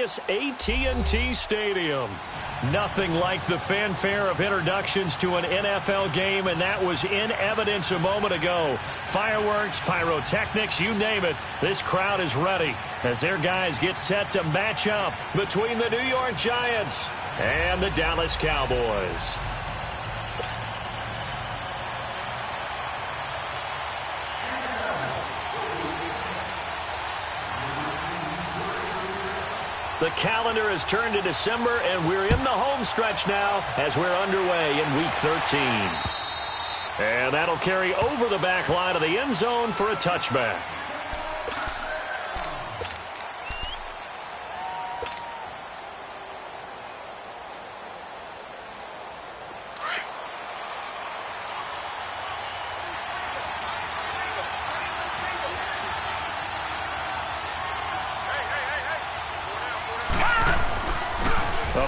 this AT&T Stadium. Nothing like the fanfare of introductions to an NFL game, and that was in evidence a moment ago. Fireworks, pyrotechnics, you name it. This crowd is ready as their guys get set to match up between the New York Giants and the Dallas Cowboys. The calendar has turned to December, and we're in the home stretch now as we're underway in Week 13. And that'll carry over the back line of the end zone for a touchback.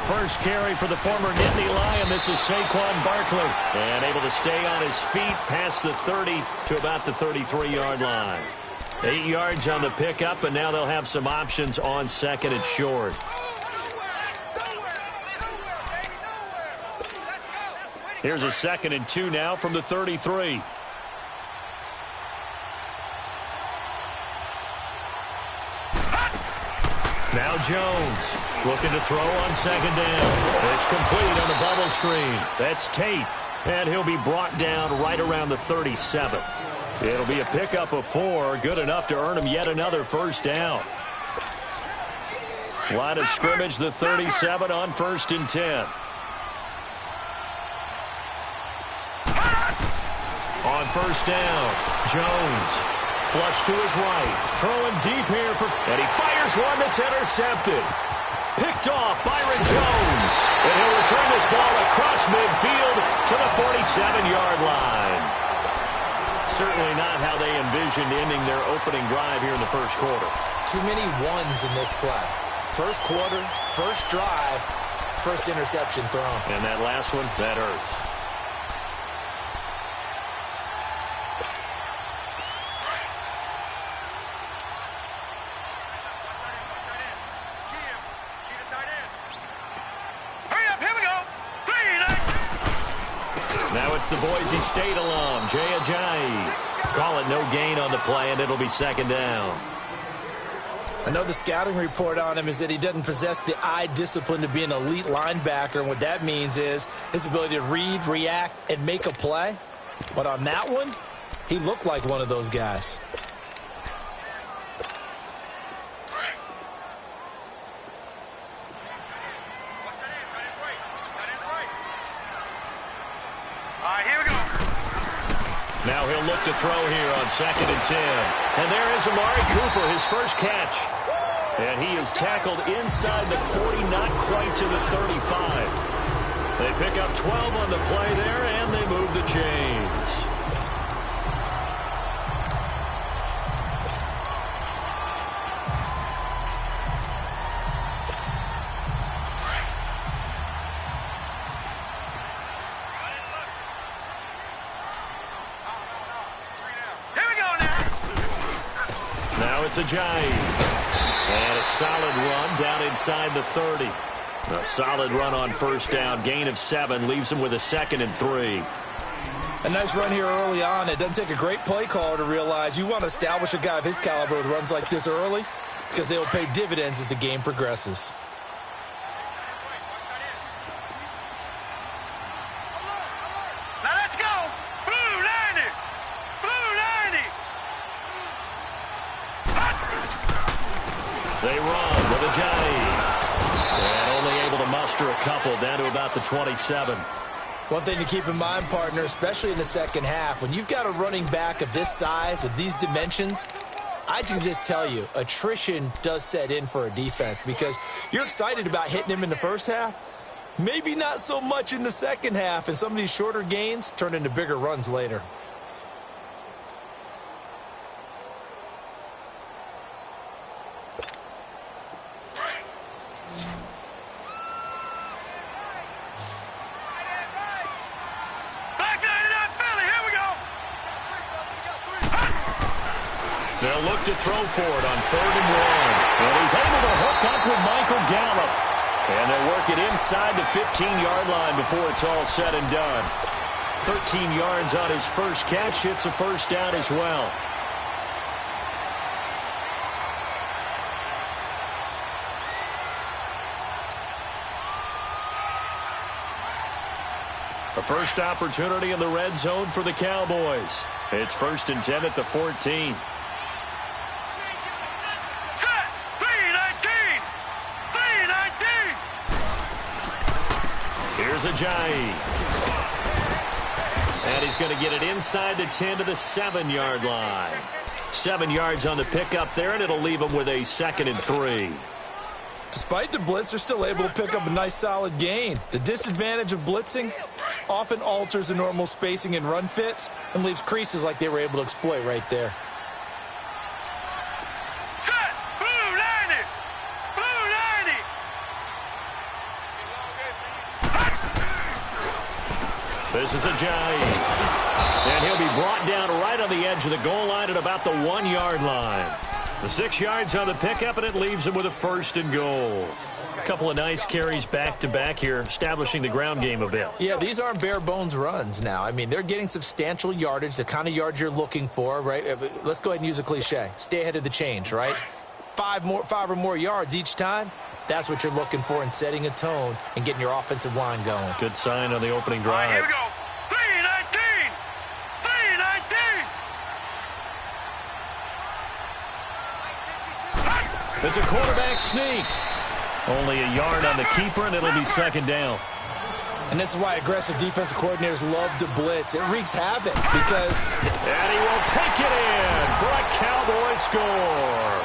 First carry for the former Nittany Lion. This is Saquon Barkley. And able to stay on his feet past the 30 to about the 33-yard line. 8 yards on the pickup, and now they'll have some options on second and short. Here's a 2nd and 2 now from the 33. Now Jones looking to throw on 2nd down. It's complete on the bubble screen. That's Tate, and he'll be brought down right around the 37. It'll be a pickup of 4, good enough to earn him yet another first down. Line of scrimmage, the 37 on 1st and 10. On 1st down, Jones. Flush to his right. Throwing deep here and he fires one that's intercepted. Picked off Byron Jones. And he'll return this ball across midfield to the 47-yard line. Certainly not how they envisioned ending their opening drive here in the first quarter. Too many ones in this play. First quarter, first drive, first interception thrown. And that last one, that hurts. It's the Boise State alum, Jay Ajayi. Call it no gain on the play, and it'll be 2nd down. I know the scouting report on him is that he doesn't possess the eye discipline to be an elite linebacker, and what that means is his ability to read, react, and make a play. But on that one, he looked like one of those guys. Now he'll look to throw here on 2nd and 10. And there is Amari Cooper, his first catch. And he is tackled inside the 40, not quite to the 35. They pick up 12 on the play there, and they move the chains. It's Ajayi. And a solid run down inside the 30. A solid run on 1st down. Gain of 7 leaves him with a 2nd and 3. A nice run here early on. It doesn't take a great play caller to realize you want to establish a guy of his caliber with runs like this early because they will pay dividends as the game progresses. They run with Ajayi. And only able to muster a couple down to about the 27. One thing to keep in mind, partner, especially in the second half, when you've got a running back of this size, of these dimensions, I can just tell you, attrition does set in for a defense because you're excited about hitting him in the first half. Maybe not so much in the second half, and some of these shorter gains turn into bigger runs later. They'll look to throw for it on 3rd and 1. And he's able to hook up with Michael Gallup. it inside the 15-yard line before it's all said and done. 13 yards on his first catch. It's a first down as well. A first opportunity in the red zone for the Cowboys. It's 1st and 10 at the 14. Here's Ajayi. And he's going to get it inside the 10 to the 7-yard line. 7 yards on the pickup there, and it'll leave him with a 2nd and 3. Despite the blitz, they're still able to pick up a nice solid gain. The disadvantage of blitzing often alters the normal spacing and run fits and leaves creases like they were able to exploit right there. Set! Blue 90! Blue 90! This is Ajayi. And he'll be brought down right on the edge of the goal line at about the 1-yard line. The 6 yards on the pickup, and it leaves him with a 1st and goal. A couple of nice carries back-to-back here, establishing the ground game a bit. Yeah, these aren't bare-bones runs now. I mean, they're getting substantial yardage, the kind of yards you're looking for, right? Let's go ahead and use a cliche. Stay ahead of the change, right? 5 or more yards each time. That's what you're looking for in setting a tone and getting your offensive line going. Good sign on the opening drive. All right, here we go. 319! 319! It's a quarterback sneak. Only a yard on the keeper, and it'll be 2nd down. And this is why aggressive defensive coordinators love to blitz. It wreaks havoc because... And he will take it in for a Cowboy score.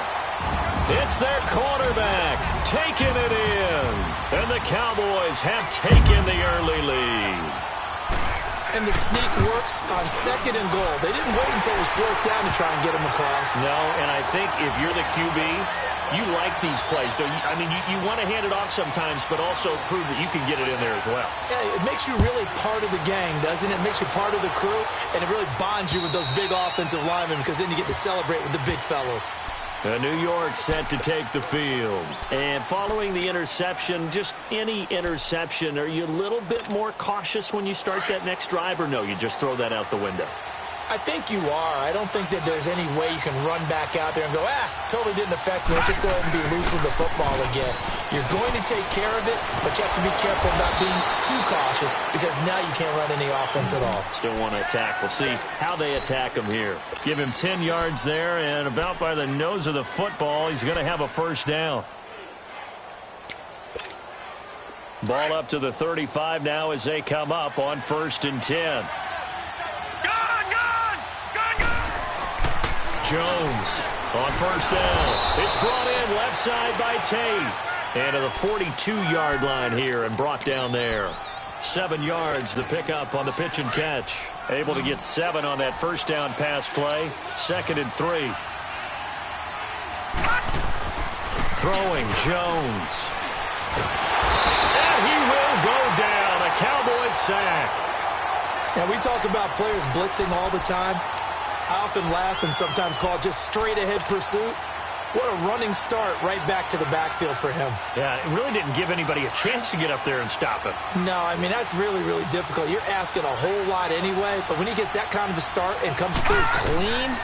It's their quarterback taking it in. And the Cowboys have taken the early lead. And the sneak works on 2nd and goal. They didn't wait until it was 4th down to try and get him across. No, and I think if you're the QB, you like these plays. I mean, you want to hand it off sometimes, but also prove that you can get it in there as well. Yeah, it makes you really part of the gang, doesn't it? It makes you part of the crew, and it really bonds you with those big offensive linemen because then you get to celebrate with the big fellas. New York set to take the field. And following the interception, just any interception, are you a little bit more cautious when you start that next drive, or no, you just throw that out the window? I think you are. I don't think that there's any way you can run back out there and go, totally didn't affect me. Let's just go ahead and be loose with the football again. You're going to take care of it, but you have to be careful about being too cautious because now you can't run any offense at all. Still want to attack. We'll see how they attack him here. Give him 10 yards there, and about by the nose of the football, he's going to have a 1st down. Ball up to the 35 now as they come up on 1st and 10. Jones on 1st down. It's brought in left side by Tate. And to the 42-yard line here and brought down there. 7 yards, the pickup on the pitch and catch. Able to get 7 on that 1st down pass play. 2nd and 3. Throwing Jones. And he will go down. A Cowboys sack. Now, we talk about players blitzing all the time. I often laugh and sometimes call it just straight-ahead pursuit. What a running start right back to the backfield for him. Yeah, it really didn't give anybody a chance to get up there and stop him. No, I mean, that's really, really difficult. You're asking a whole lot anyway, but when he gets that kind of a start and comes through clean,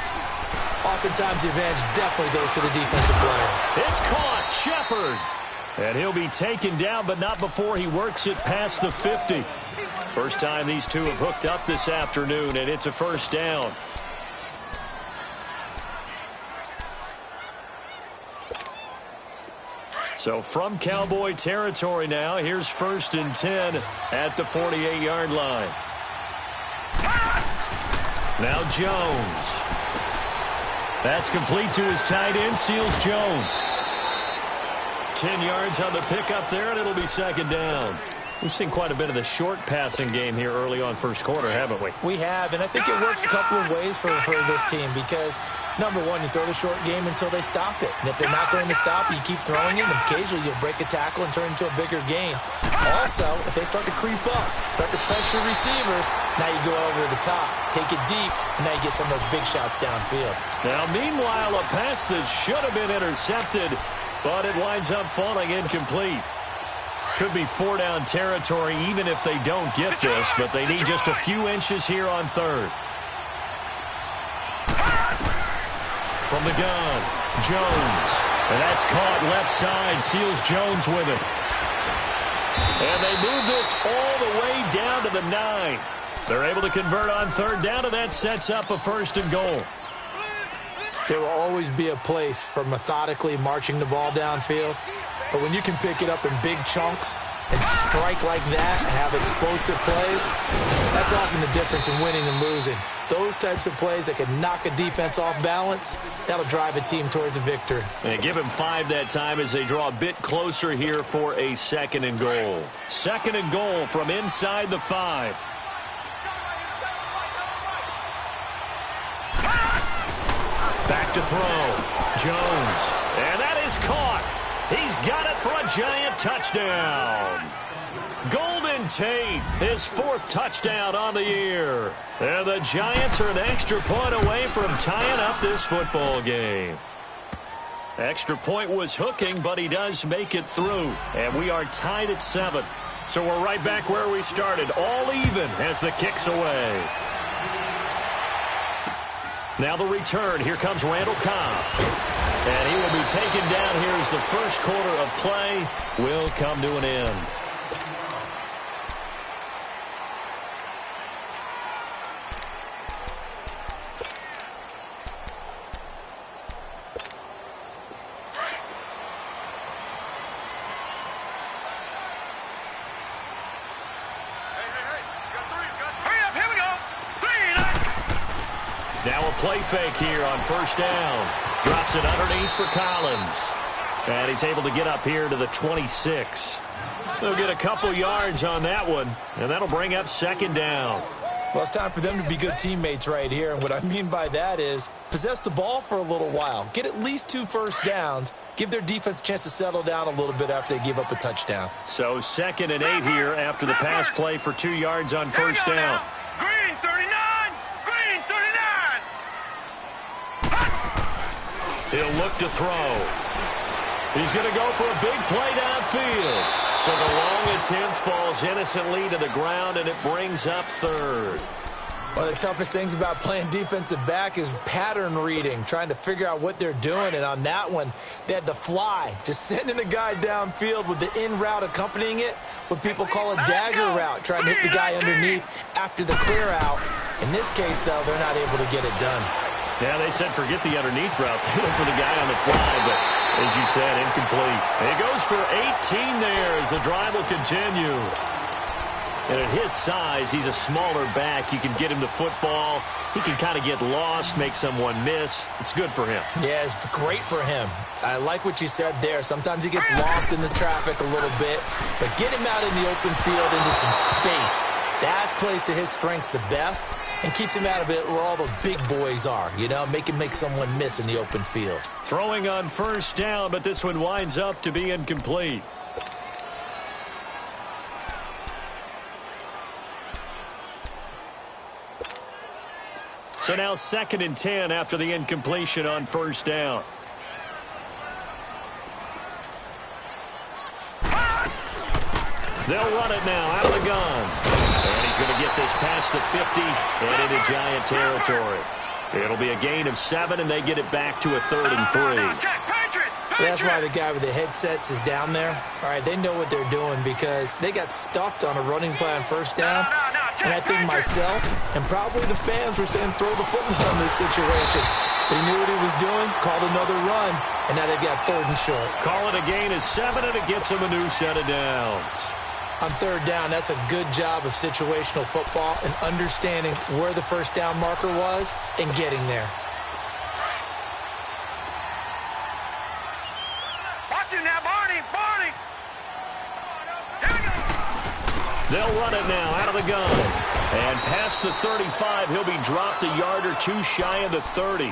oftentimes the advantage definitely goes to the defensive player. It's caught. Shepard. And he'll be taken down, but not before he works it past the 50. First time these two have hooked up this afternoon, and it's a 1st down. So from Cowboy territory now, here's 1st and 10 at the 48-yard line. Now Jones. That's complete to his tight end, Seals Jones. 10 yards on the pickup there, and it'll be 2nd down. We've seen quite a bit of the short passing game here early on 1st quarter, haven't we? We have, and I think it works a couple of ways for this team because, number one, you throw the short game until they stop it. And if they're not going to stop it, you keep throwing it, and occasionally you'll break a tackle and turn it into a bigger game. Also, if they start to creep up, start to pressure receivers, now you go over the top, take it deep, and now you get some of those big shots downfield. Now, meanwhile, a pass that should have been intercepted, but it winds up falling incomplete. Could be four-down territory even if they don't get this, but they need just a few inches here on third. From the gun, Jones. And that's caught left side, seals Jones with it. And they move this all the way down to the 9. They're able to convert on third down, and that sets up a first and goal. There will always be a place for methodically marching the ball downfield. But when you can pick it up in big chunks and strike like that, have explosive plays, that's often the difference in winning and losing. Those types of plays that can knock a defense off balance, that'll drive a team towards a victory. And give him 5 that time as they draw a bit closer here for a second and goal. Second and goal from inside the 5. Back to throw. Jones. And that is caught. He's got it for a giant touchdown. Golden Tate, his 4th touchdown on the year. And the Giants are an extra point away from tying up this football game. Extra point was hooking, but he does make it through. And we are tied at 7. So we're right back where we started, all even as the kick's away. Now the return. Here comes Randall Cobb. And he will be taken down here as the first quarter of play will come to an end. Now a play fake here on first down. Drops it underneath for Collins. And he's able to get up here to the 26. They'll get a couple yards on that one, and that'll bring up second down. Well, it's time for them to be good teammates right here. And what I mean by that is possess the ball for a little while. Get at least 2 first downs. Give their defense a chance to settle down a little bit after they give up a touchdown. So 2nd and 8 here after the pass play for 2 yards on first down. Green 39! Green 39! He'll look to throw. He's going to go for a big play downfield. So the long attempt falls innocently to the ground, and it brings up third. One of the toughest things about playing defensive back is pattern reading, trying to figure out what they're doing. And on that one, they had the fly, just sending a guy downfield with the in route accompanying it, what people call a dagger route, trying to hit the guy underneath after the clear out. In this case, though, they're not able to get it done. Yeah, they said forget the underneath route. They went for the guy on the fly, but as you said, incomplete. And he goes for 18 there as the drive will continue. And at his size, he's a smaller back. You can get him the football. He can kind of get lost, make someone miss. It's good for him. Yeah, it's great for him. I like what you said there. Sometimes he gets lost in the traffic a little bit, but get him out in the open field into some space. That plays to his strengths the best and keeps him out of it where all the big boys are, you know, make him make someone miss in the open field. Throwing on first down, but this one winds up to be incomplete. So now 2nd and 10 after the incompletion on first down. They'll run it now out of the gun. And he's going to get this past the 50 and into Giant territory. It'll be a gain of 7, and they get it back to a 3rd and 3. That's why the guy with the headsets is down there. All right, they know what they're doing because they got stuffed on a running play on first down. And I think myself and probably the fans were saying throw the football in this situation. But he knew what he was doing, called another run, and now they've got 3rd and short. Call it a gain of 7, and it gets them a new set of downs. On 3rd down, that's a good job of situational football and understanding where the first down marker was and getting there. Watch him now, Barney! Barney! Here we go! They'll run it now out of the gun. And past the 35, he'll be dropped a yard or 2 shy of the 30.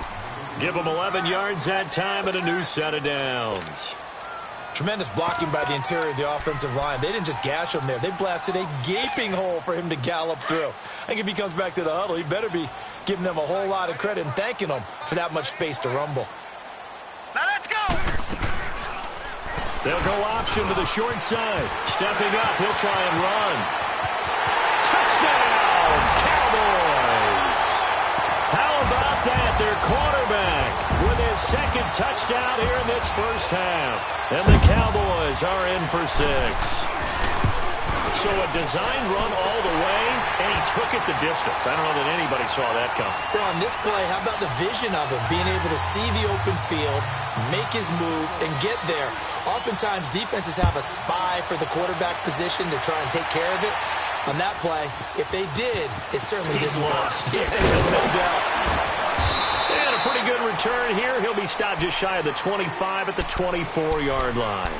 Give him 11 yards that time and a new set of downs. Tremendous blocking by the interior of the offensive line. They didn't just gash him there. They blasted a gaping hole for him to gallop through. I think if he comes back to the huddle, he better be giving them a whole lot of credit and thanking them for that much space to rumble. Now let's go! They'll go option to the short side. Stepping up, he'll try and run. Touchdown, Cowboys! How about that? Their quarterback with his second touchdown here in this first half. And the Cowboys are in for 6. So a design run all the way, and he took it the distance. I don't know that anybody saw that come. Well, on this play, how about the vision of him, being able to see the open field, make his move, and get there. Oftentimes, defenses have a spy for the quarterback position to try and take care of it. On that play, if they did, it certainly didn't lost. Yeah, there's no doubt. And a pretty good return here. He'll be stopped just shy of the 25 at the 24-yard line.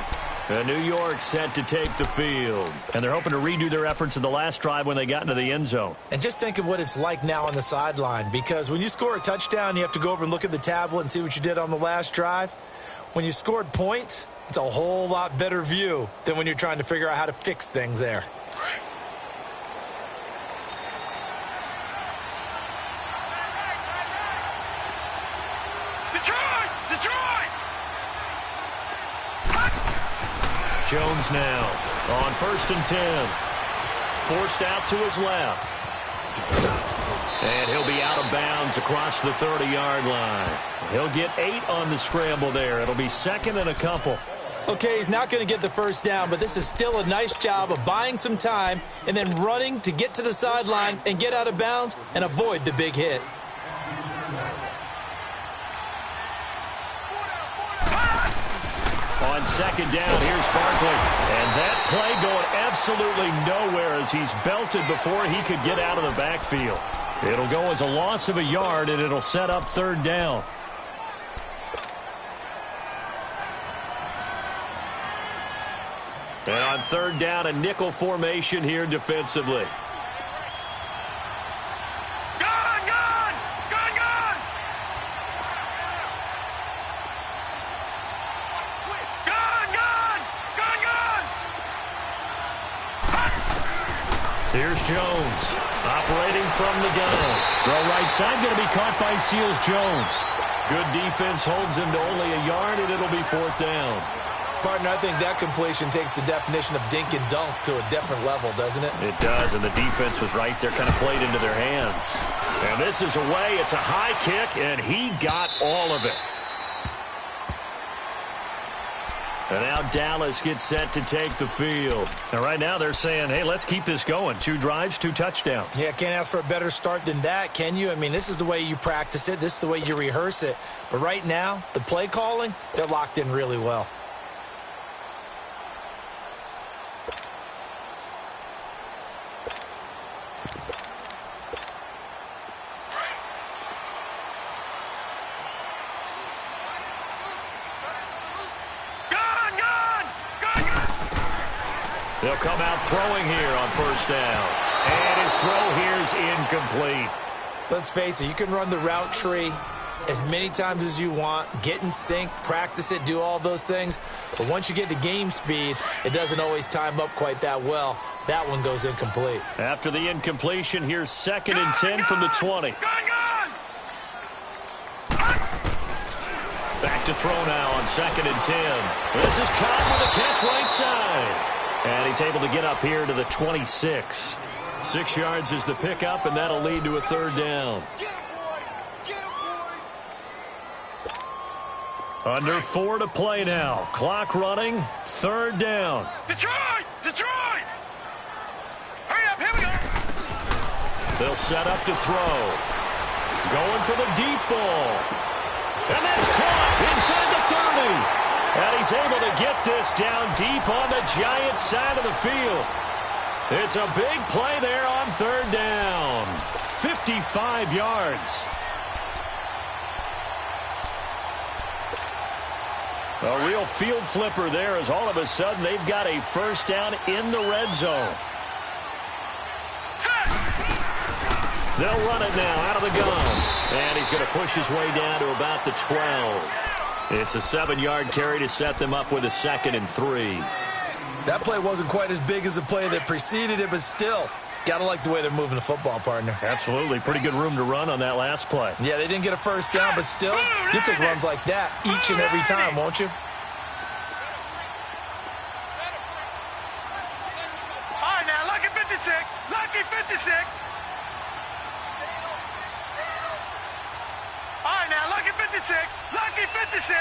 New York set to take the field. And they're hoping to redo their efforts in the last drive when they got into the end zone. And just think of what it's like now on the sideline, because when you score a touchdown, you have to go over and look at the tablet and see what you did on the last drive. When you scored points, it's a whole lot better view than when you're trying to figure out how to fix things there. Jones now on 1st and 10. Forced out to his left. And he'll be out of bounds across the 30-yard line. He'll get 8 on the scramble there. It'll be 2nd and a couple. Okay, he's not going to get the first down, but this is still a nice job of buying some time and then running to get to the sideline and get out of bounds and avoid the big hit. On 2nd down, here's Barkley. And that play going absolutely nowhere as he's belted before he could get out of the backfield. It'll go as a loss of a yard, and it'll set up 3rd down. And on 3rd down, a nickel formation here defensively. Here's Jones, operating from the gun. Throw right side, going to be caught by Seals-Jones. Good defense holds him to only a yard, and it'll be 4th down. Partner, I think that completion takes the definition of dink and dunk to a different level, doesn't it? It does, and the defense was right there, kind of played into their hands. And this is away. It's a high kick, and he got all of it. And now Dallas gets set to take the field. And right now they're saying, hey, let's keep this going. 2 drives, 2 touchdowns. Yeah, can't ask for a better start than that, can you? I mean, this is the way you practice it. This is the way you rehearse it. But right now, the play calling, they're locked in really well. They'll come out throwing here on 1st down. And his throw here's incomplete. Let's face it, you can run the route tree as many times as you want, get in sync, practice it, do all those things. But once you get to game speed, it doesn't always time up quite that well. That one goes incomplete. After the incompletion, here's 2nd and 10 from the 20. Back to throw now on 2nd and 10. This is caught with a catch right side. And he's able to get up here to the 26. 6 yards is the pickup, and that'll lead to a 3rd down. Under 4 to play now. Clock running. 3rd down. Detroit! Detroit! Hurry up, here we go! They'll set up to throw. Going for the deep ball. And that's caught inside the 30. And he's able to get this down deep on the Giants side of the field. It's a big play there on 3rd down. 55 yards. A real field flipper there as all of a sudden they've got a 1st down in the red zone. They'll run it now out of the gun. And he's going to push his way down to about the 12. It's a 7-yard carry to set them up with a 2nd and 3. That play wasn't quite as big as the play that preceded it, but still, gotta like the way they're moving the football, partner. Absolutely. Pretty good room to run on that last play. Yeah, they didn't get a 1st down, but still, you'll take runs like that each and every time, won't you? 56. All right, now, lucky 56. Lucky 56.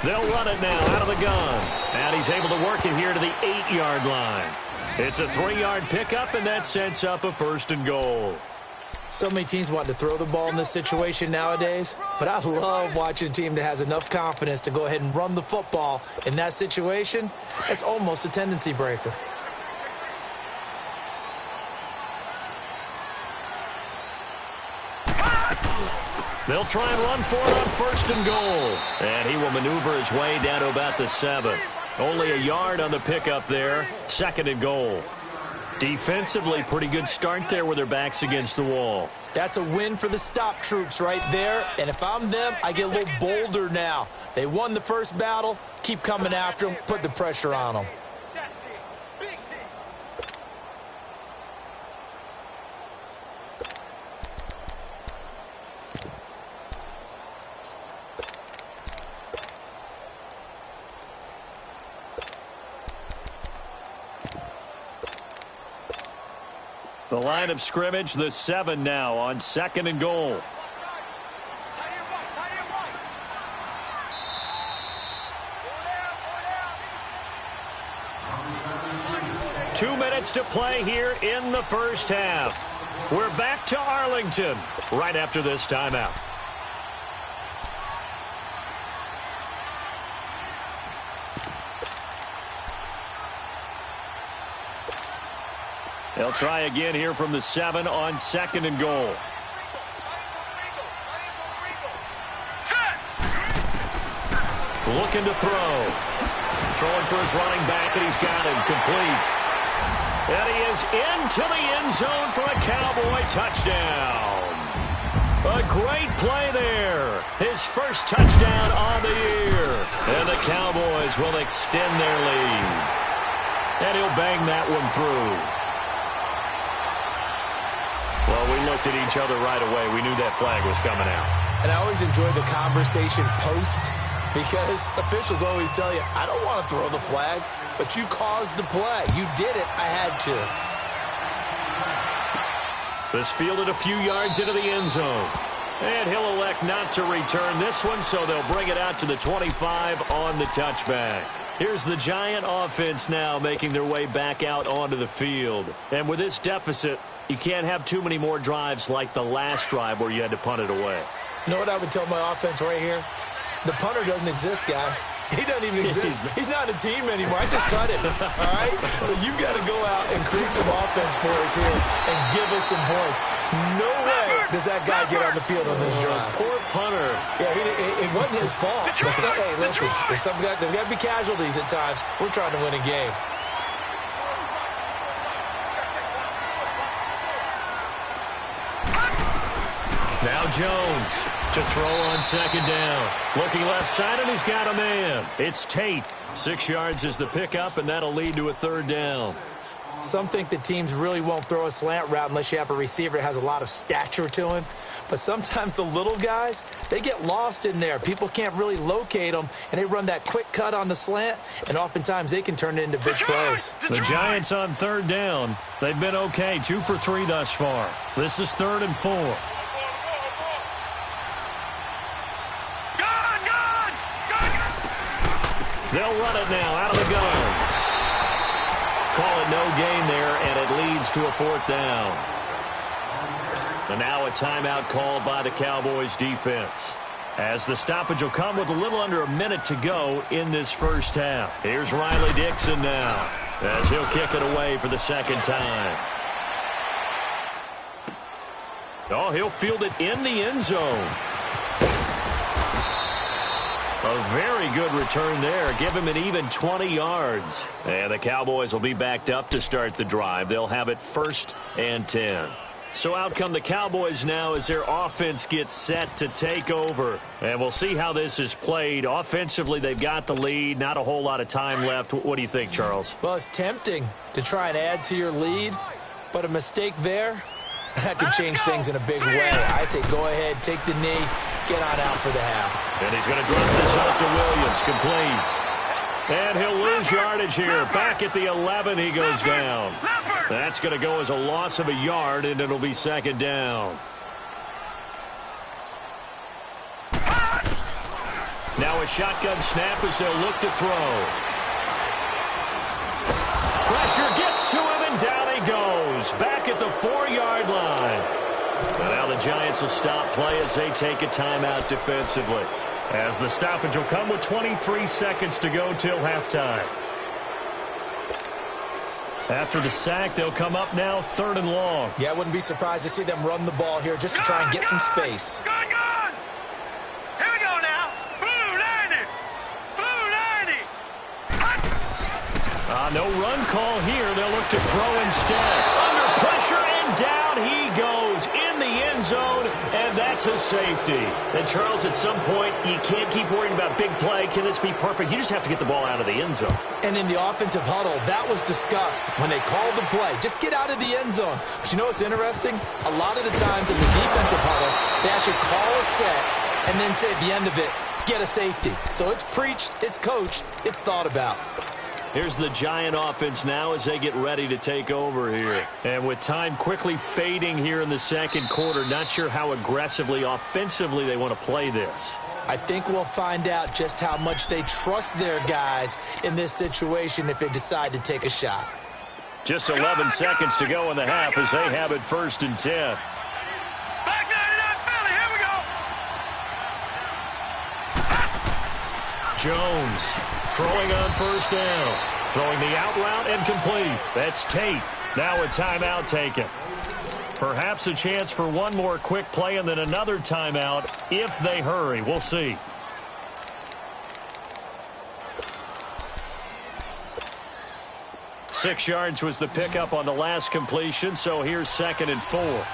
They'll run it now out of the gun. And he's able to work it here to the 8-yard line. It's a 3-yard pickup, and that sets up a 1st and goal. So many teams want to throw the ball in this situation nowadays, but I love watching a team that has enough confidence to go ahead and run the football in that situation. It's almost a tendency breaker. They'll try and run for it on 1st and goal. And he will maneuver his way down to about the 7. Only a yard on the pickup there. 2nd and goal. Defensively, pretty good start there with their backs against the wall. That's a win for the stop troops right there. And if I'm them, I get a little bolder now. They won the first battle. Keep coming after them. Put the pressure on them. The line of scrimmage, the 7 now on 2nd and goal. Two minutes to play here in the first half. We're back to Arlington right after this timeout. They'll try again here from the 7 on 2nd and goal. Looking to throw. Throwing for his running back, and he's got him complete. And he is into the end zone for a Cowboy touchdown. A great play there. His first touchdown on the year. And the Cowboys will extend their lead. And he'll bang that one through. Well, we looked at each other right away. We knew that flag was coming out. And I always enjoy the conversation post because officials always tell you, I don't want to throw the flag, but you caused the play. You did it. I had to. This fielded a few yards into the end zone. And he'll elect not to return this one, so they'll bring it out to the 25 on the touchback. Here's the Giant offense now making their way back out onto the field. And with this deficit, you can't have too many more drives like the last drive where you had to punt it away. You know what I would tell my offense right here? The punter doesn't exist, guys. He doesn't even exist. He's not a team anymore. I just cut him. All right? So you've got to go out and create some offense for us here and give us some points. No way does that guy get on the field on this drive. Poor punter. Yeah, it wasn't his fault. But hey, listen, there's got to be casualties at times. We're trying to win a game. Now Jones to throw on 2nd down. Looking left side, and he's got a man. It's Tate. 6 yards is the pickup, and that'll lead to a 3rd down. Some think the teams really won't throw a slant route unless you have a receiver that has a lot of stature to him. But sometimes the little guys, they get lost in there. People can't really locate them, and they run that quick cut on the slant, and oftentimes they can turn it into big plays. The Giants on 3rd down. They've been okay, 2 for 3 thus far. This is 3rd and 4. They'll run it now out of the gun. Call it no gain there, and it leads to a 4th down. And now a timeout called by the Cowboys defense. As the stoppage will come with a little under a minute to go in this first half. Here's Riley Dixon now as he'll kick it away for the 2nd time. Oh, he'll field it in the end zone. A very good return there. Give him an even 20 yards. And the Cowboys will be backed up to start the drive. They'll have it 1st and 10. So out come the Cowboys now as their offense gets set to take over. And we'll see how this is played. Offensively, they've got the lead. Not a whole lot of time left. What do you think, Charles? Well, it's tempting to try and add to your lead, but a mistake there, that can change things in a big way. I say go ahead, take the knee, get on out for the half. And he's going to drop this off to Williams, complete. And he'll lose lose yardage here. Back at the 11, he goes down. That's going to go as a loss of a yard, and it'll be second down. Now a shotgun snap as they'll look to throw. Pressure gets to him, and down he goes. Back at the 4-yard line. And now the Giants will stop play as they take a timeout defensively. As the stoppage will come with 23 seconds to go till halftime. After the sack, they'll come up now 3rd and long. Yeah, I wouldn't be surprised to see them run the ball here just to try and get some space. Good. Here we go now. Blue 90. Blue 90. No run call here. They'll look to throw instead. Under pressure, and down he goes in the end zone, and that's a safety. And, Charles, at some point, you can't keep worrying about big play. Can this be perfect? You just have to get the ball out of the end zone. And in the offensive huddle, that was discussed when they called the play. Just get out of the end zone. But you know what's interesting? A lot of the times in the defensive huddle, they actually call a set and then say at the end of it, get a safety. So it's preached, it's coached, it's thought about. Here's the Giant offense now as they get ready to take over here. And with time quickly fading here in the second quarter, not sure how aggressively, offensively they want to play this. I think we'll find out just how much they trust their guys in this situation if they decide to take a shot. Just 11 seconds to go in the half as they have it 1st and 10. Back 99 Philly. Here we go. Jones throwing on 1st down. Throwing the out route and complete. That's Tate. Now a timeout taken. Perhaps a chance for one more quick play and then another timeout if they hurry. We'll see. Six yards was the pickup on the last completion, so here's 2nd and 4.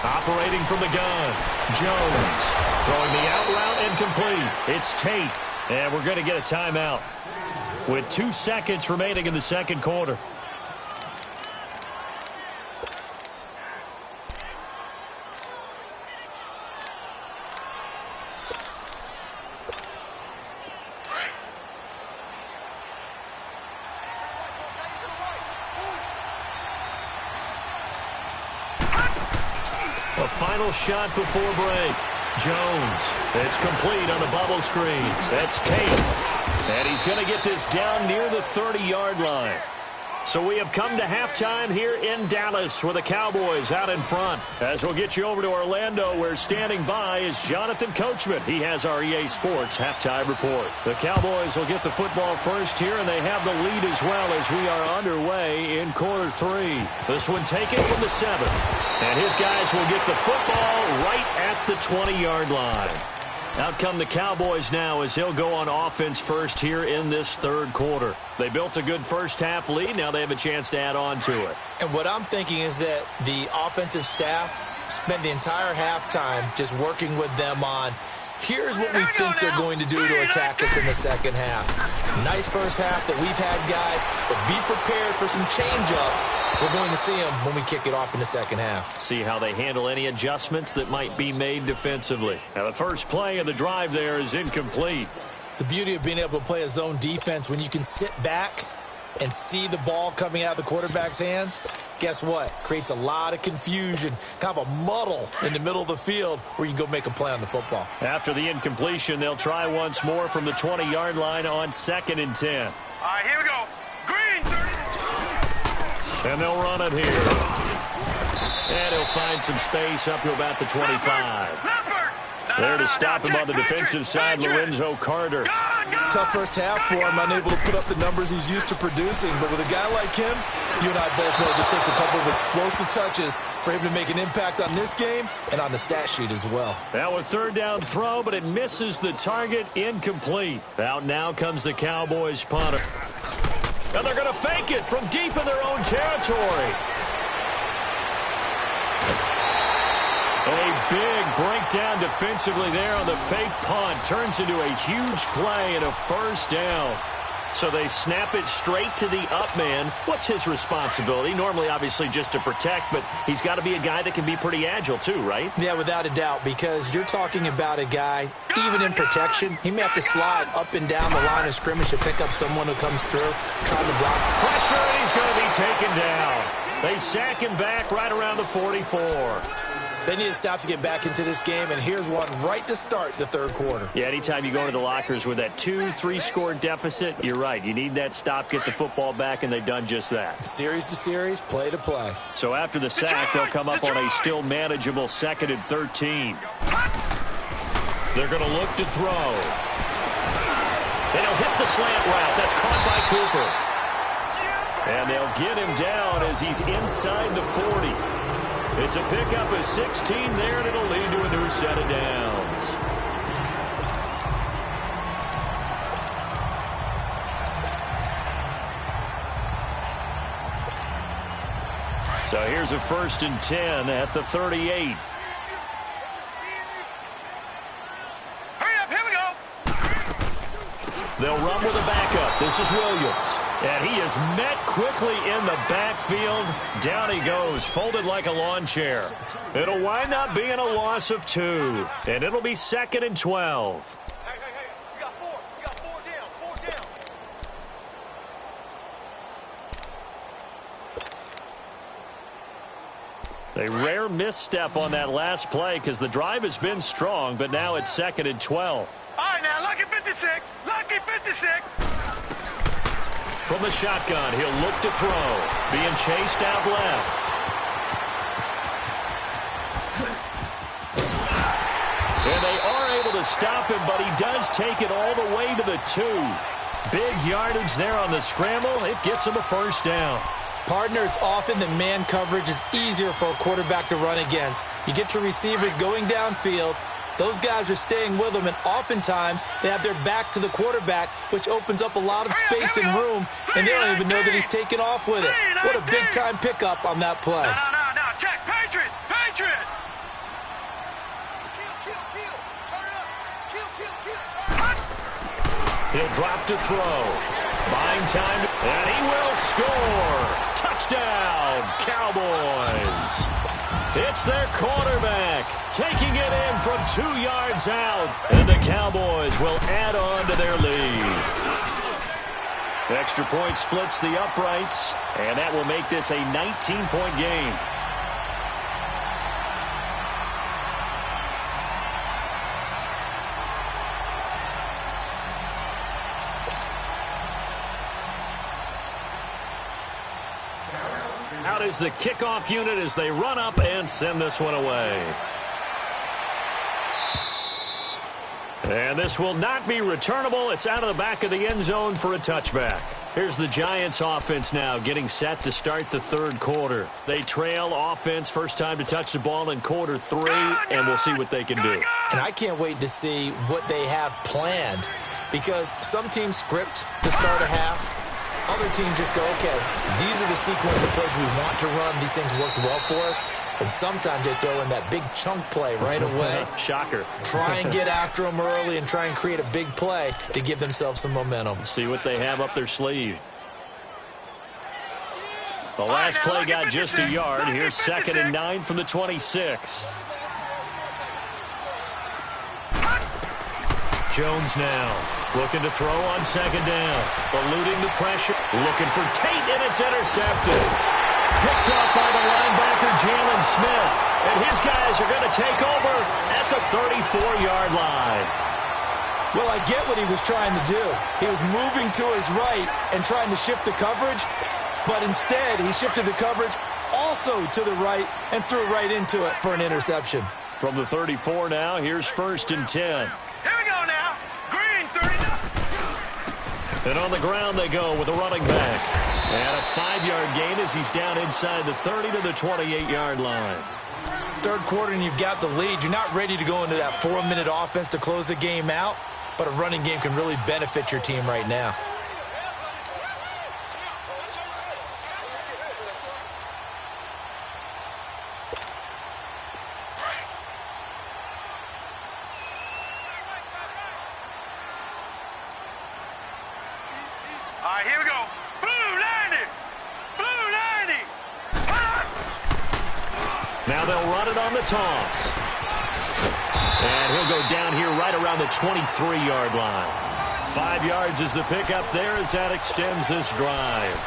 Operating from the gun, Jones throwing the out route and complete. It's Tate, and we're going to get a timeout with 2 seconds remaining in the second quarter. A final shot before break. Jones. It's complete on the bubble screen. That's Tate. And he's going to get this down near the 30-yard line. So we have come to halftime here in Dallas with the Cowboys out in front. As we'll get you over to Orlando, where standing by is Jonathan Coachman. He has our EA Sports halftime report. The Cowboys will get the football first here, and they have the lead as well as we are underway in quarter 3. This one taken from the 7. And his guys will get the football right at the 20-yard line. Out come the Cowboys now as they'll go on offense first here in this third quarter. They built a good first-half lead. Now they have a chance to add on to it. And what I'm thinking is that the offensive staff spent the entire halftime just working with them on, here's what we think they're going to do to attack us in the second half. Nice first half that we've had, guys, but be prepared for some change-ups. We're going to see them when we kick it off in the second half. See how they handle any adjustments that might be made defensively. Now the first play of the drive there is incomplete. The beauty of being able to play a zone defense when you can sit back and see the ball coming out of the quarterback's hands, guess what? Creates a lot of confusion, kind of a muddle in the middle of the field where you can go make a play on the football. After the incompletion, they'll try once more from the 20-yard line on 2nd and 10. All right, here we go. Green, 30. And they'll run it here. And he'll find some space up to about the 25. There to stop him on the defensive side, Lorenzo Carter. Tough first half for him, unable to put up the numbers he's used to producing. But with a guy like him, you and I both know it just takes a couple of explosive touches for him to make an impact on this game and on the stat sheet as well. Now a third down throw, but it misses the target, incomplete. Out now comes the Cowboys punter. And they're going to fake it from deep in their own territory. A big breakdown defensively there on the fake punt. Turns into a huge play and a first down. So they snap it straight to the up man. What's his responsibility? Normally, obviously, just to protect, but he's got to be a guy that can be pretty agile too, right? Yeah, without a doubt, because you're talking about a guy, even in protection, he may have to slide up and down the line of scrimmage to pick up someone who comes through, trying to block. Pressure, and he's going to be taken down. They sack him back right around the 44. They need to stop to get back into this game, and here's one right to start the third quarter. Yeah, anytime you go to the lockers with that 2-3 score deficit, you're right. You need that stop, get the football back, and they've done just that. Series to series, play to play. So after the sack, they'll come up on a still manageable 2nd and 13. They're going to look to throw. And he'll hit the slant route. That's caught by Cooper. And they'll get him down as he's inside the 40. It's a pickup of 16 there, and it'll lead to a new set of downs. So here's a 1st and 10 at the 38. Hurry up, here we go. They'll run with a backup. This is Williams. And he is met quickly in the backfield. Down he goes, folded like a lawn chair. It'll wind up being a loss of 2. And it'll be 2nd and 12. Hey, we got 4. We got 4 down. 4 down. A rare misstep on that last play because the drive has been strong, but now it's 2nd and 12. All right, now, lucky 56. Lucky 56. From the shotgun, he'll look to throw. Being chased out left. And they are able to stop him, but he does take it all the way to the 2. Big yardage there on the scramble. It gets him a 1st down. Partner, it's often that man coverage is easier for a quarterback to run against. You get your receivers going downfield. Those guys are staying with them, and oftentimes they have their back to the quarterback, which opens up a lot of space and room, and they don't even know that he's taken off with it. What a big-time pickup on that play. No. Check. Patriot. Kill. Turn it up. Kill. Turn it up. He'll drop to throw. Buying time, and he will score. Touchdown, Cowboys. It's their quarterback taking it in from 2 yards out, and the Cowboys will add on to their lead. Extra point splits the uprights, and that will make this a 19-point game. Out is the kickoff unit as they run up and send this one away. And this will not be returnable. It's out of the back of the end zone for a touchback. Here's the Giants offense now getting set to start the 3rd quarter. They trail offense, first time to touch the ball in quarter 3, and we'll see what they can do. And I can't wait to see what they have planned, because some teams script to start a half. Other teams just go, okay, these are the sequence of plays we want to run. These things worked well for us. And sometimes they throw in that big chunk play right away. Shocker. Try and get after them early and try and create a big play to give themselves some momentum. See what they have up their sleeve. The last play got just a yard. Here's 2nd and 9 from the 26. Jones now looking to throw on 2nd down. Eluding the pressure. Looking for Tate, and it's intercepted. Picked up by the linebacker, Jalen Smith. And his guys are going to take over at the 34-yard line. Well, I get what he was trying to do. He was moving to his right and trying to shift the coverage, but instead he shifted the coverage also to the right and threw right into it for an interception. From the 34 now, here's 1st and 10. Here we go now. Green, 39. And on the ground they go with a running back. And a 5-yard gain as he's down inside the 30 to the 28-yard line. 3rd quarter and you've got the lead. You're not ready to go into that 4-minute offense to close the game out, but a running game can really benefit your team right now. it on the toss. And he'll go down here right around the 23-yard line. 5 yards is the pickup there as that extends this drive.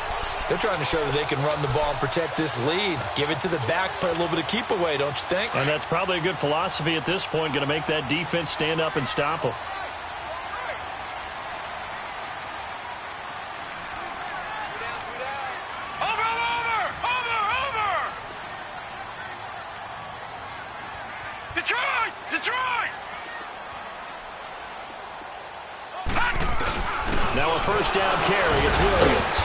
They're trying to show that they can run the ball and protect this lead. Give it to the backs, play a little bit of keep away, don't you think? And that's probably a good philosophy at this point, going to make that defense stand up and stop them. Now a first down carry. It's Williams.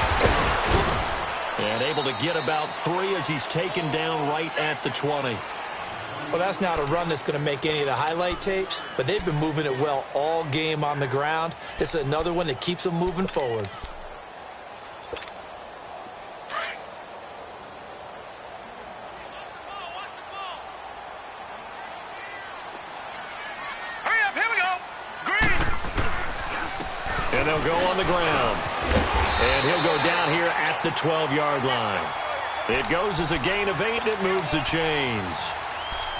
And able to get about 3 as he's taken down right at the 20. Well, that's not a run that's going to make any of the highlight tapes, but they've been moving it well all game on the ground. This is another one that keeps them moving forward. And they'll go on the ground. And he'll go down here at the 12-yard line. It goes as a gain of 8, and it moves the chains.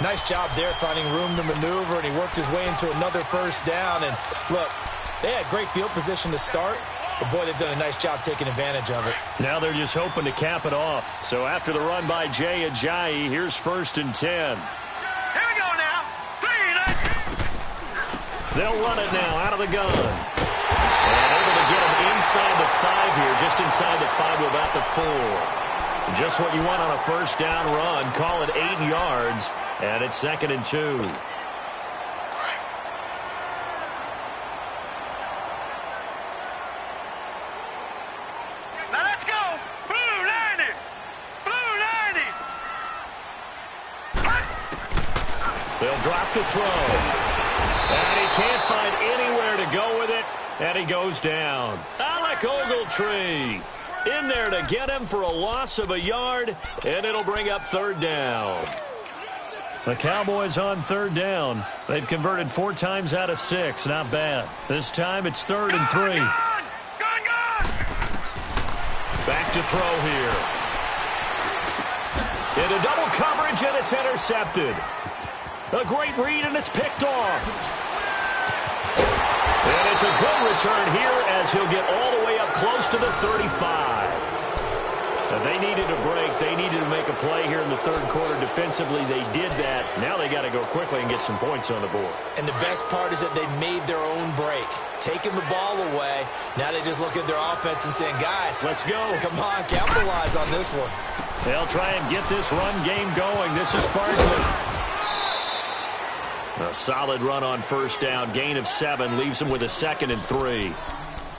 Nice job there finding room to maneuver, and he worked his way into another first down. And look, they had great field position to start, but boy, they've done a nice job taking advantage of it. Now they're just hoping to cap it off. So after the run by Jay Ajayi, here's 1st and 10. Here we go now. They'll run it now out of the gun. And able to get him inside the 5 here, just inside the 5 to about the 4. Just what you want on a first down run. Call it 8 yards, and it's 2nd and 2. Now let's go. Blue 90. Blue 90. They'll drop the throw. And he can't find anywhere to go with it. And he goes down. Alec Ogletree in there to get him for a loss of a yard, and it'll bring up 3rd down. The Cowboys on 3rd down. They've converted 4 times out of 6. Not bad. This time it's 3rd and 3. Gone. Back to throw here. Into double coverage, and it's intercepted. A great read, and it's picked off. And it's a good return here as he'll get all the way up close to the 35. Now they needed a break. They needed to make a play here in the 3rd quarter defensively. They did that. Now they got to go quickly and get some points on the board. And the best part is that they made their own break. Taking the ball away. Now they just look at their offense and saying, guys, let's go. Come on, capitalize on this one. They'll try and get this run game going. This is sparkling. A solid run on first down. Gain of 7 leaves them with a 2nd and 3.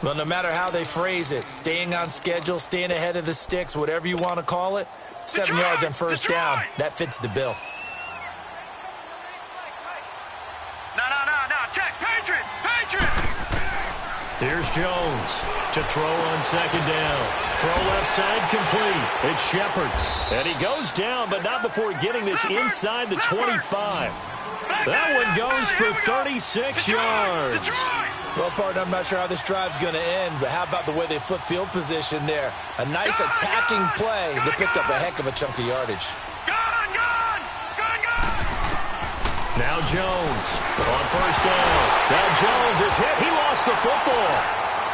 Well, no matter how they phrase it, staying on schedule, staying ahead of the sticks, whatever you want to call it, 7 yards on first down, that fits the bill. No. Check. Patriot. Here's Jones to throw on 2nd down. Throw left side complete. It's Shepard. And he goes down, but not before getting this inside the 25. That one goes for 36 yards. Well, partner, I'm not sure how this drive's going to end, but how about the way they flip field position there? A nice attacking play that picked up a heck of a chunk of yardage. Gone. Now Jones on first down. Now Jones is hit. He lost the football.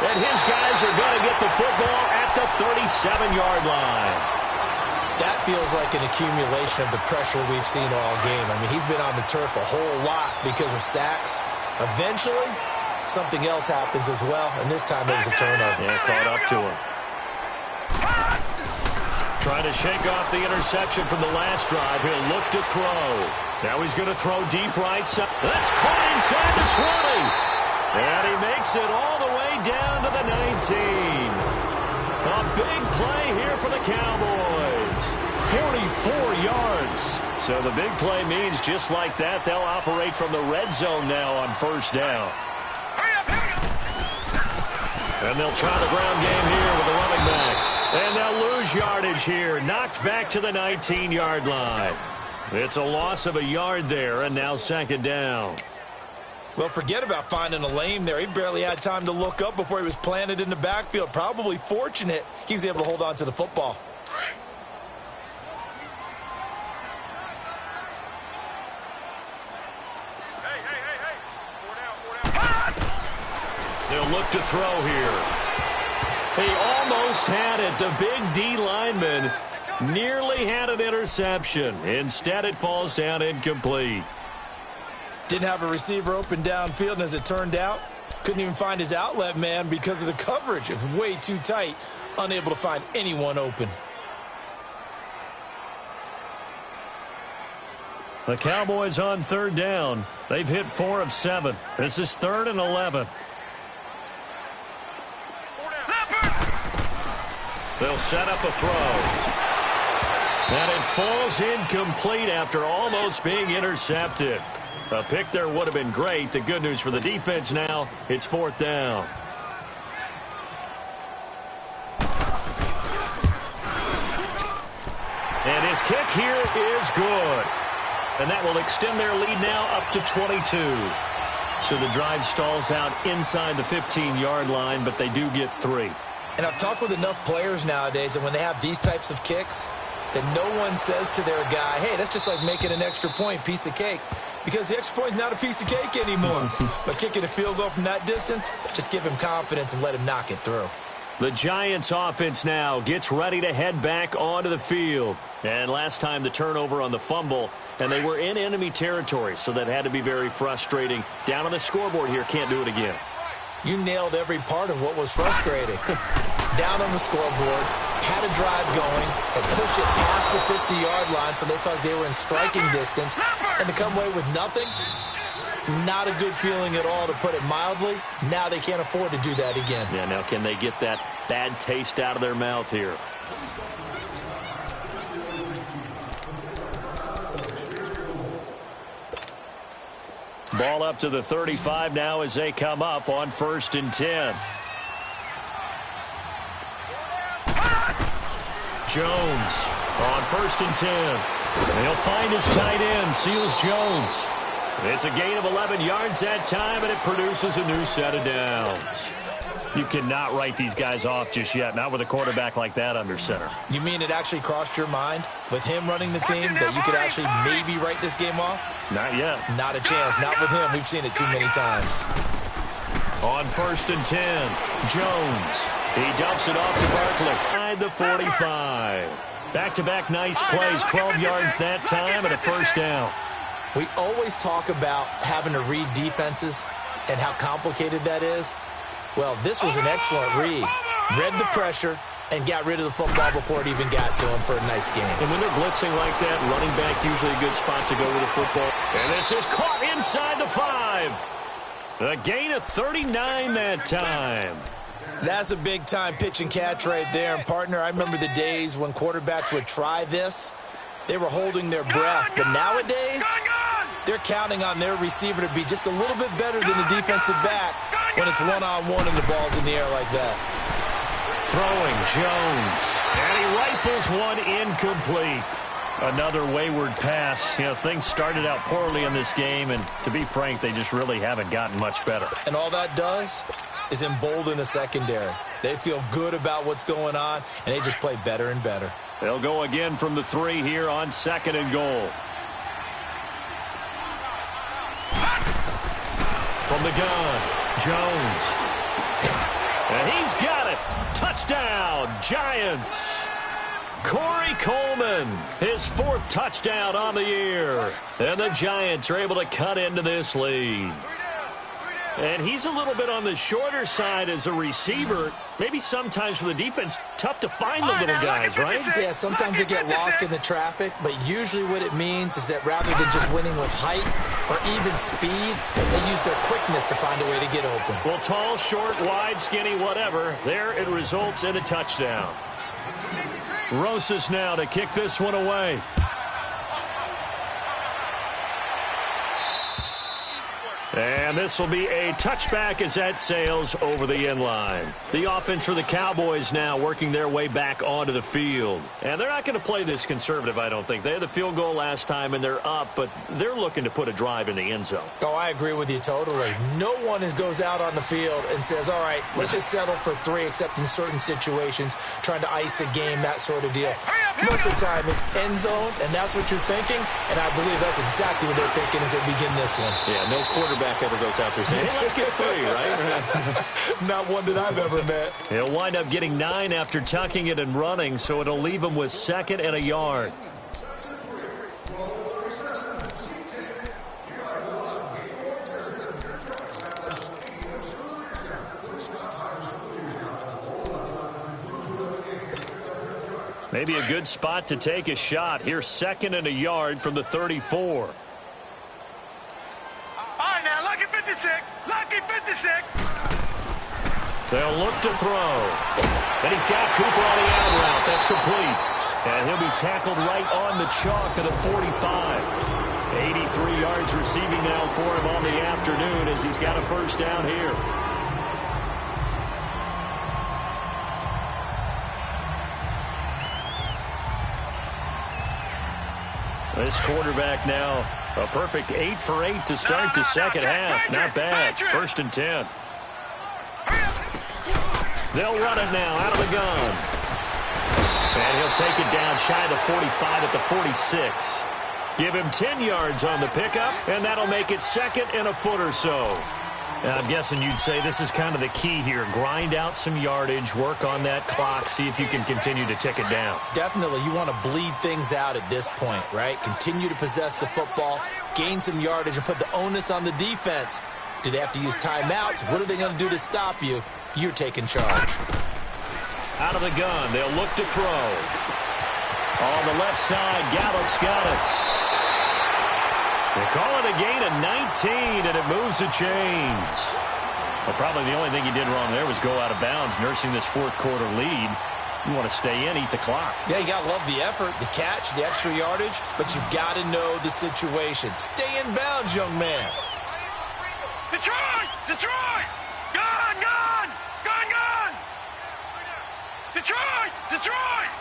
And his guys are going to get the football at the 37-yard line. That feels like an accumulation of the pressure we've seen all game. I mean, he's been on the turf a whole lot because of sacks. Eventually, something else happens as well, and this time it was a turnover. Yeah, caught up to him. Trying to shake off the interception from the last drive. He'll look to throw. Now he's going to throw deep right side. That's caught inside the 20. And he makes it all the way down to the 19. A big play here for the Cowboys. 44 yards. So the big play means just like that, they'll operate from the red zone now on first down. And they'll try the ground game here with the running back. And they'll lose yardage here. Knocked back to the 19-yard line. It's a loss of a yard there, and now 2nd down. Well, forget about finding a lane there. He barely had time to look up before he was planted in the backfield. Probably fortunate he was able to hold on to the football. They'll look to throw here. He almost had it. The big D lineman nearly had an interception. Instead, it falls down incomplete. Didn't have a receiver open downfield, and as it turned out, couldn't even find his outlet man because of the coverage. It was way too tight, unable to find anyone open. The Cowboys on third down. They've hit 4 of 7. This is 3rd and 11. They'll set up a throw. And it falls incomplete after almost being intercepted. A pick there would have been great. The good news for the defense now, it's 4th down. And his kick here is good. And that will extend their lead now up to 22. So the drive stalls out inside the 15-yard line, but they do get 3. And I've talked with enough players nowadays, and when they have these types of kicks, that no one says to their guy, hey, that's just like making an extra point, piece of cake. Because the extra point is not a piece of cake anymore. But kicking a field goal from that distance, just give him confidence and let him knock it through. The Giants offense now gets ready to head back onto the field. And last time the turnover on the fumble, and they were in enemy territory, so that had to be very frustrating. Down on the scoreboard here, can't do it again. You nailed every part of what was frustrating. Down on the scoreboard, had a drive going, had pushed it past the 50-yard line so they thought they were in striking distance, and to come away with nothing, not a good feeling at all, to put it mildly. Now they can't afford to do that again. Yeah, now can they get that bad taste out of their mouth here? Ball up to the 35 now as they come up on 1st and 10. Jones on 1st and 10. He'll find his tight end, Seals Jones. It's a gain of 11 yards that time, and it produces a new set of downs. You cannot write these guys off just yet, not with a quarterback like that under center. You mean it actually crossed your mind with him running the team that you could actually maybe write this game off? Not yet. Not a chance. Not with him. We've seen it too many times. On 1st and 10, Jones. He dumps it off to Barkley. Inside the 45. Back-to-back nice plays, 12 yards that time, and a 1st down. We always talk about having to read defenses and how complicated that is. Well, this was an excellent read. Read the pressure and got rid of the football before it even got to him for a nice game. And when they're blitzing like that, running back usually a good spot to go with the football. And this is caught inside the 5. The gain of 39 that time. That's a big-time pitch and catch right there. And, partner, I remember the days when quarterbacks would try this. They were holding their breath. But nowadays, they're counting on their receiver to be just a little bit better than the defensive back when it's one-on-one and the ball's in the air like that. Throwing Jones. And he rifles one incomplete. Another wayward pass. You know, things started out poorly in this game, and to be frank, they just really haven't gotten much better. And all that does is embolden the secondary. They feel good about what's going on, and they just play better and better. They'll go again from the 3 here on 2nd and goal. From the gun, Jones. And he's got it. Touchdown, Giants. Corey Coleman, his 4th touchdown on the year. And the Giants are able to cut into this lead. And he's a little bit on the shorter side as a receiver. Maybe sometimes for the defense, tough to find the little guys, right? Yeah, sometimes they get lost in the traffic, but usually what it means is that rather than just winning with height or even speed, they use their quickness to find a way to get open. Well, tall, short, wide, skinny, whatever. There it results in a touchdown. Rosas now to kick this one away. And this will be a touchback as that sails over the end line. The offense for the Cowboys now working their way back onto the field. And they're not going to play this conservative, I don't think. They had the field goal last time, and they're up, but they're looking to put a drive in the end zone. Oh, I agree with you totally. No one goes out on the field and says, all right, let's just settle for 3, except in certain situations, trying to ice a game, that sort of deal. Most of the time, it's end zone, and that's what you're thinking, and I believe that's exactly what they're thinking as they begin this one. Yeah, no quarterback quarterback ever goes out there saying, hey, let's get 3, right? Not one that I've ever met. He'll wind up getting 9 after tucking it and running, so it'll leave him with 2nd and a yard. Maybe a good spot to take a shot. Here's 2nd and a yard from the 34. All right, now, lucky 56. Lucky 56. They'll look to throw. And he's got Cooper on the out route. That's complete. And he'll be tackled right on the chalk of the 45. 83 yards receiving now for him on the afternoon as he's got a first down here. This quarterback now, a perfect 8 for 8 to start the second half. Not bad. 1st and 10. They'll run it now out of the gun. And he'll take it down shy of the 45 at the 46. Give him 10 yards on the pickup, and that'll make it 2nd and a foot or so. I'm guessing you'd say this is kind of the key here. Grind out some yardage, work on that clock, see if you can continue to tick it down. Definitely, you want to bleed things out at this point, right? Continue to possess the football, gain some yardage, and put the onus on the defense. Do they have to use timeouts? What are they going to do to stop you? You're taking charge. Out of the gun, they'll look to throw. On the left side, Gallup's got it. They call it a gain of 19, and it moves the chains. Well, probably the only thing he did wrong there was go out of bounds, nursing this 4th quarter lead. You want to stay in, eat the clock. Yeah, you got to love the effort, the catch, the extra yardage, but you've got to know the situation. Stay in bounds, young man. Detroit! Detroit! Gone! Gone! Gone! Gone! Detroit! Detroit!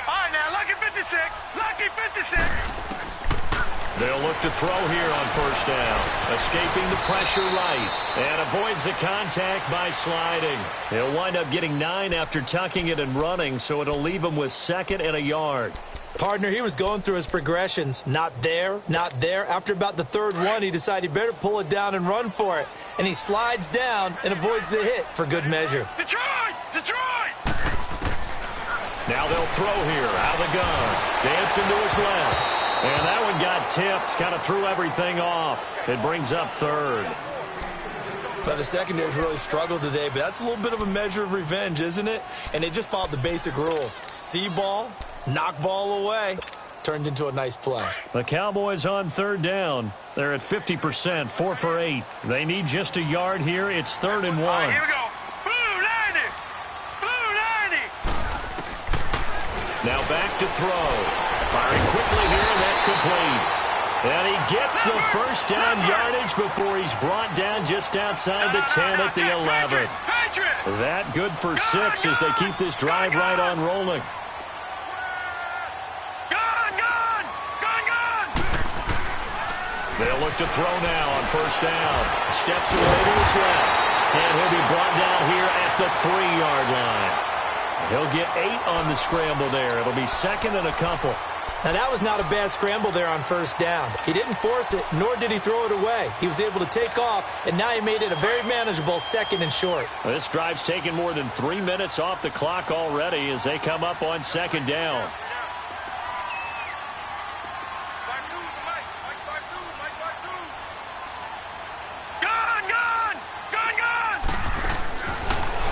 All right, now, lucky 56. Lucky 56. They'll look to throw here on 1st down. Escaping the pressure right. And avoids the contact by sliding. He'll wind up getting 9 after tucking it and running, so it'll leave him with 2nd and a yard. Partner, he was going through his progressions. Not there, not there. After about the 3rd one, he decided he better pull it down and run for it. And he slides down and avoids the hit for good measure. Detroit! Detroit! Now they'll throw here out of the gun. Dancing to his left. And that one got tipped. Kind of threw everything off. It brings up 3rd. Well, the secondary's really struggled today, but that's a little bit of a measure of revenge, isn't it? And they just followed the basic rules. See ball, knock ball away. Turned into a nice play. The Cowboys on 3rd down. They're at 50%, 4 for 8. They need just a yard here. It's 3rd and 1. All right, here we go. Blue 90. Blue 90. Now back to throw. Firing quickly here, and that's complete. And he gets the first down yardage before he's brought down just outside the 10 at the 11. That good for 6 as they keep this drive right on rolling. They'll look to throw now on 1st down. Steps away to his left. And he'll be brought down here at the 3-yard line. He'll get 8 on the scramble there. It'll be 2nd and a couple. Now, that was not a bad scramble there on 1st down. He didn't force it, nor did he throw it away. He was able to take off, and now he made it a very manageable 2nd and short. Well, this drive's taken more than 3 minutes off the clock already as they come up on 2nd down.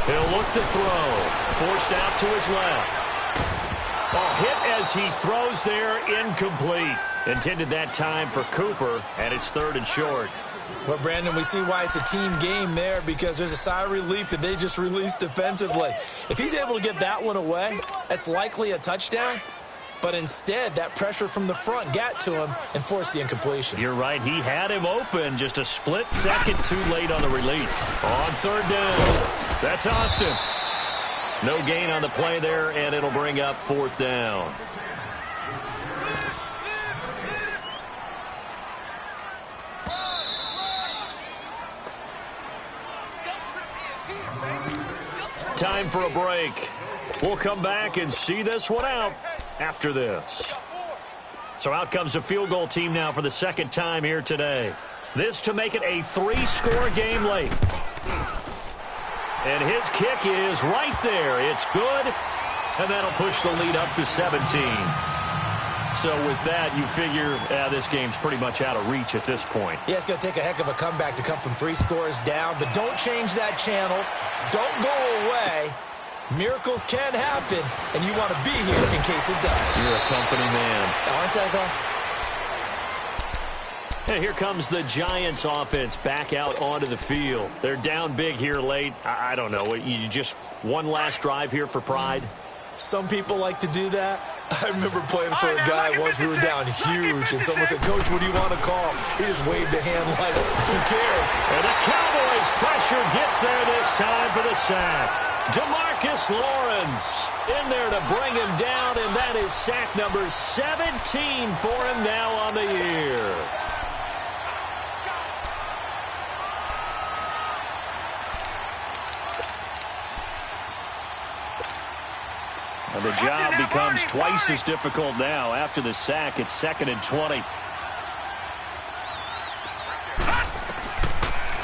He'll look to throw. Forced out to his left. A hit as he throws there, incomplete. Intended that time for Cooper, and it's 3rd and short. Well, Brandon, we see why it's a team game there because there's a sigh of relief that they just released defensively. If he's able to get that one away, that's likely a touchdown. But instead, that pressure from the front got to him and forced the incompletion. You're right. He had him open. Just a split second too late on the release. On 3rd down. That's Austin. No gain on the play there, and it'll bring up 4th down. time for a break. We'll come back and see this one out after this. So out comes a field goal team now for the second time here today. This to make it a 3-score game late. And his kick is right there. It's good, and that'll push the lead up to 17. So with that, you figure this game's pretty much out of reach at this point. Yeah, it's going to take a heck of a comeback to come from 3 scores down, but don't change that channel. Don't go away. Miracles can happen, and you want to be here in case it does. You're a company man. Aren't I, though? And here comes the Giants offense back out onto the field. They're down big here late. I don't know. You just one last drive here for pride? Some people like to do that. I remember playing for a guy once. We were down huge, and someone said, "Coach, what do you want to call?" He just waved a hand like, who cares? And the Cowboys' pressure gets there this time for the sack. DeMarcus Lawrence in there to bring him down, and that is sack number 17 for him now on the year. And the job becomes twice as difficult now after the sack. It's 2nd and 20.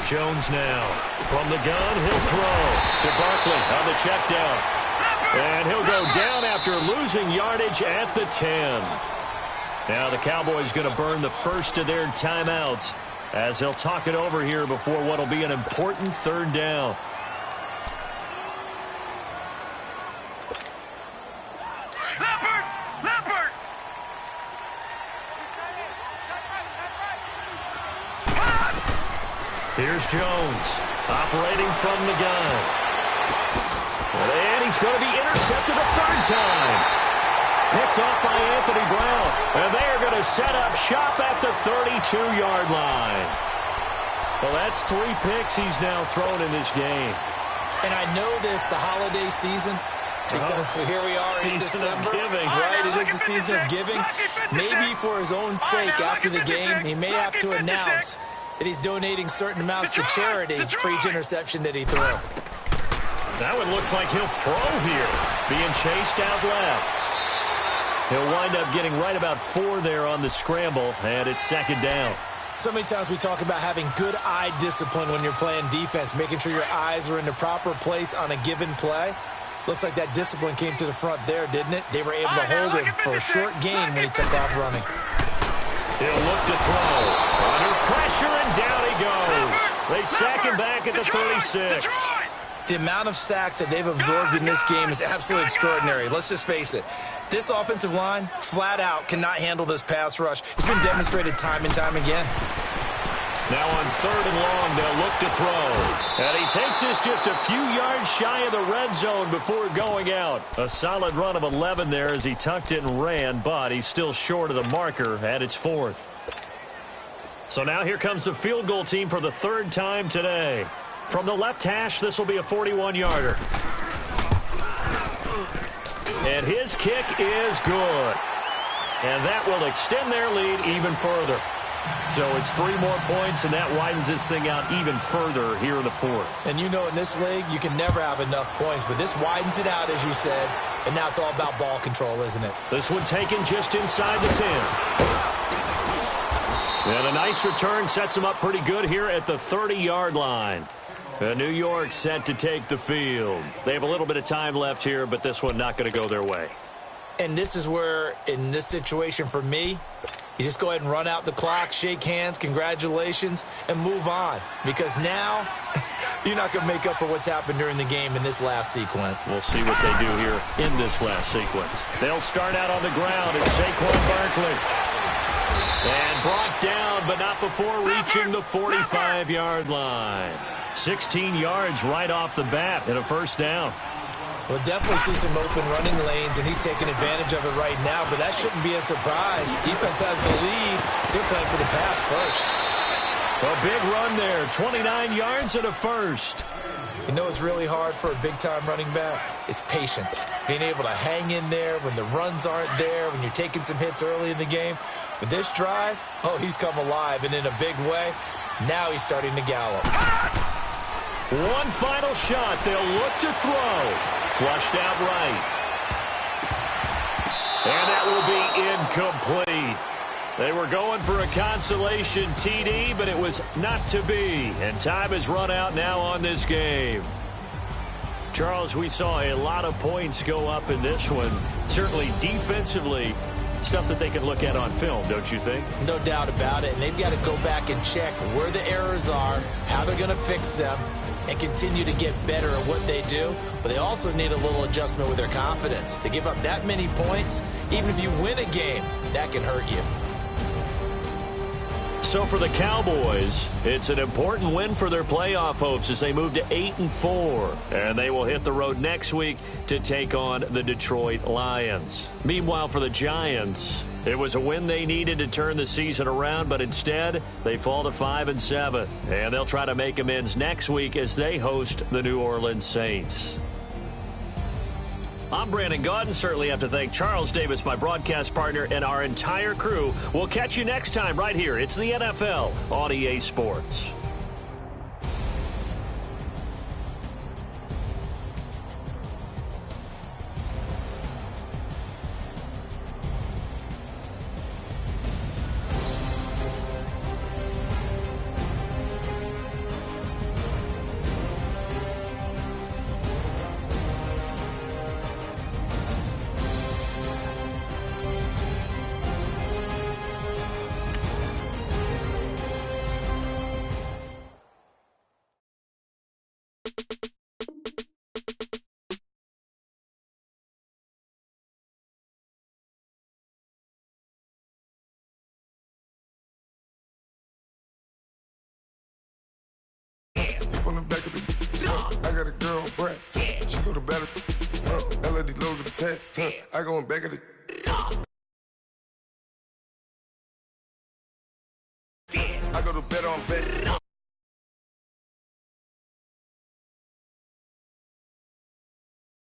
Jones now from the gun. He'll throw to Barkley on the check down. And he'll go down after losing yardage at the 10. Now the Cowboys going to burn the first of their timeouts as they'll talk it over here before what will be an important 3rd down. Here's Jones operating from the gun. And he's going to be intercepted a 3rd time. Picked off by Anthony Brown. And they are going to set up shop at the 32-yard line. Well, that's 3 picks he's now thrown in this game. And I know this, the holiday season, because here we are in December. Giving. Right, it is the season of giving. Maybe for his own sake after the game, he may have to announce that he's donating certain amounts to charity for each interception that he threw. That one looks like he'll throw here. Being chased out left. He'll wind up getting right about 4 there on the scramble, and it's 2nd down. So many times we talk about having good eye discipline when you're playing defense, making sure your eyes are in the proper place on a given play. Looks like that discipline came to the front there, didn't it? They were able to hold him for a short gain when he took off running. He'll look to throw. Under pressure, and down he goes. They sack him back at the 36. The amount of sacks that they've absorbed in this game is absolutely extraordinary. Let's just face it. This offensive line, flat out, cannot handle this pass rush. It's been demonstrated time and time again. Now on 3rd and long, they'll look to throw. And he takes this just a few yards shy of the red zone before going out. A solid run of 11 there as he tucked it and ran, but he's still short of the marker at its 4th. So now here comes the field goal team for the 3rd time today. From the left hash, this will be a 41-yarder. And his kick is good. And that will extend their lead even further. So it's 3 more points, and that widens this thing out even further here in the 4th. And you know in this league, you can never have enough points, but this widens it out, as you said, and now it's all about ball control, isn't it? This one taken just inside the 10. And a nice return sets them up pretty good here at the 30-yard line. New York set to take the field. They have a little bit of time left here, but this one not going to go their way. And this is where, in this situation for me, you just go ahead and run out the clock, shake hands, congratulations, and move on. Because now, you're not going to make up for what's happened during the game in this last sequence. We'll see what they do here in this last sequence. They'll start out on the ground. It's Saquon Barkley. And brought down, but not before reaching the 45-yard line. 16 yards right off the bat and a 1st down. We'll definitely see some open running lanes, and he's taking advantage of it right now, but that shouldn't be a surprise. Defense has the lead. They're playing for the pass first. A big run there, 29 yards and a 1st. You know what's really hard for a big-time running back? It's patience. Being able to hang in there when the runs aren't there, when you're taking some hits early in the game. But this drive, oh, he's come alive, and in a big way. Now he's starting to gallop. One final shot. They'll look to throw. Flushed out right. And that will be incomplete. They were going for a consolation TD, but it was not to be. And time has run out now on this game. Charles, we saw a lot of points go up in this one. Certainly defensively, stuff that they can look at on film, don't you think? No doubt about it. And they've got to go back and check where the errors are, how they're going to fix them, and continue to get better at what they do. But they also need a little adjustment with their confidence. To give up that many points, even if you win a game, that can hurt you. So for the Cowboys, it's an important win for their playoff hopes as they move to 8-4. And they will hit the road next week to take on the Detroit Lions. Meanwhile, for the Giants, it was a win they needed to turn the season around, but instead they fall to 5-7. And they'll try to make amends next week as they host the New Orleans Saints. I'm Brandon Gaudin. Certainly have to thank Charles Davis, my broadcast partner, and our entire crew. We'll catch you next time right here. It's the NFL on EA Sports. From the back of the I got a girl on Brad. She go to battle. LED logo the tag. I go in back of the I go to bed on bed.